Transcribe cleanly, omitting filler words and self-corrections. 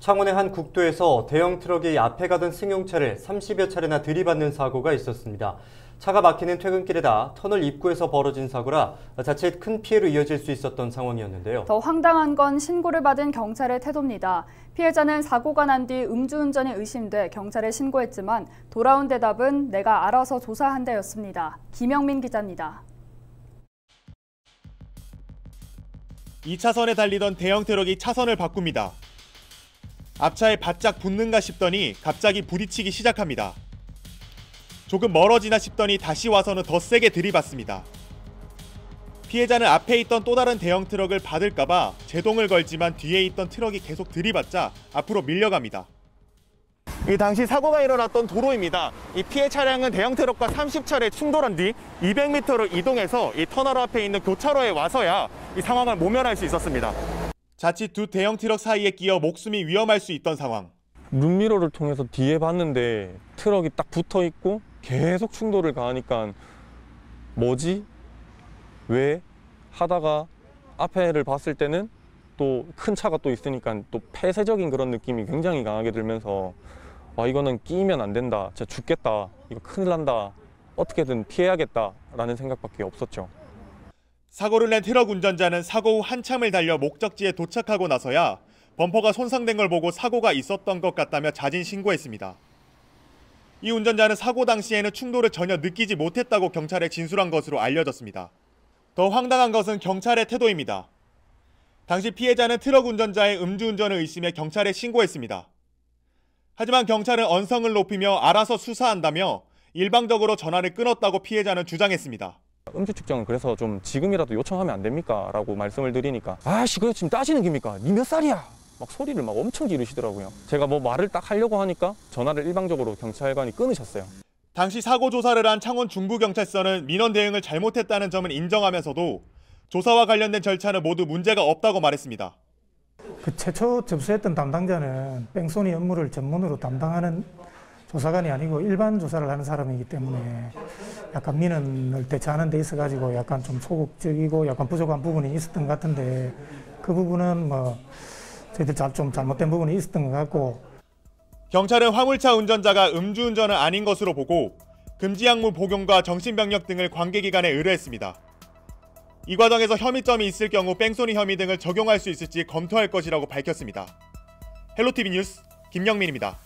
창원의 한 국도에서 대형 트럭이 앞에 가던 승용차를 30여 차례나 들이받는 사고가 있었습니다. 차가 막히는 퇴근길에다 터널 입구에서 벌어진 사고라 자칫 큰 피해로 이어질 수 있었던 상황이었는데요. 더 황당한 건 신고를 받은 경찰의 태도입니다. 피해자는 사고가 난 뒤 음주운전이 의심돼 경찰에 신고했지만 돌아온 대답은 내가 알아서 조사한다였습니다. 김영민 기자입니다. 2차선에 달리던 대형 트럭이 차선을 바꿉니다. 앞차에 바짝 붙는가 싶더니 갑자기 부딪히기 시작합니다. 조금 멀어지나 싶더니 다시 와서는 더 세게 들이받습니다. 피해자는 앞에 있던 또 다른 대형 트럭을 받을까봐 제동을 걸지만 뒤에 있던 트럭이 계속 들이받자 앞으로 밀려갑니다. 이 당시 사고가 일어났던 도로입니다. 이 피해 차량은 대형 트럭과 30차례 충돌한 뒤 200m를 이동해서 이 터널 앞에 있는 교차로에 와서야 이 상황을 모면할 수 있었습니다. 자칫 두 대형 트럭 사이에 끼어 목숨이 위험할 수 있던 상황. 룸미러를 통해서 뒤에 봤는데 트럭이 딱 붙어 있고 계속 충돌을 가하니까 뭐지? 왜? 하다가 앞에를 봤을 때는 또 큰 차가 또 있으니까 또 폐쇄적인 그런 느낌이 굉장히 강하게 들면서 와, 이거는 끼면 안 된다, 진짜 죽겠다, 이거 큰일 난다, 어떻게든 피해야겠다라는 생각밖에 없었죠. 사고를 낸 트럭 운전자는 사고 후 한참을 달려 목적지에 도착하고 나서야 범퍼가 손상된 걸 보고 사고가 있었던 것 같다며 자진 신고했습니다. 이 운전자는 사고 당시에는 충돌을 전혀 느끼지 못했다고 경찰에 진술한 것으로 알려졌습니다. 더 황당한 것은 경찰의 태도입니다. 당시 피해자는 트럭 운전자의 음주운전을 의심해 경찰에 신고했습니다. 하지만 경찰은 언성을 높이며 알아서 수사한다며 일방적으로 전화를 끊었다고 피해자는 주장했습니다. 음주 측정은 그래서 좀 지금이라도 요청하면 안 됩니까? 라고 말씀을 드리니까 아씨, 그거 지금 따지는 겁니까? 니 몇 살이야? 막 소리를 막 엄청 지르시더라고요. 제가 뭐 말을 딱 하려고 하니까 전화를 일방적으로 경찰관이 끊으셨어요. 당시 사고 조사를 한 창원 중부경찰서는 민원 대응을 잘못했다는 점은 인정하면서도 조사와 관련된 절차는 모두 문제가 없다고 말했습니다. 그 최초 접수했던 담당자는 뺑소니 업무를 전문으로 담당하는 조사관이 아니고 일반 조사를 하는 사람이기 때문에 약간 민원을 대처하는 데 있어가지고 약간 좀 소극적이고 약간 부족한 부분이 있었던 것 같은데 그 부분은 뭐 저희들 좀 잘못된 부분이 있었던 것 같고. 경찰은 화물차 운전자가 음주운전은 아닌 것으로 보고 금지 약물 복용과 정신병력 등을 관계기관에 의뢰했습니다. 이 과정에서 혐의점이 있을 경우 뺑소니 혐의 등을 적용할 수 있을지 검토할 것이라고 밝혔습니다. 헬로티비 뉴스 김영민입니다.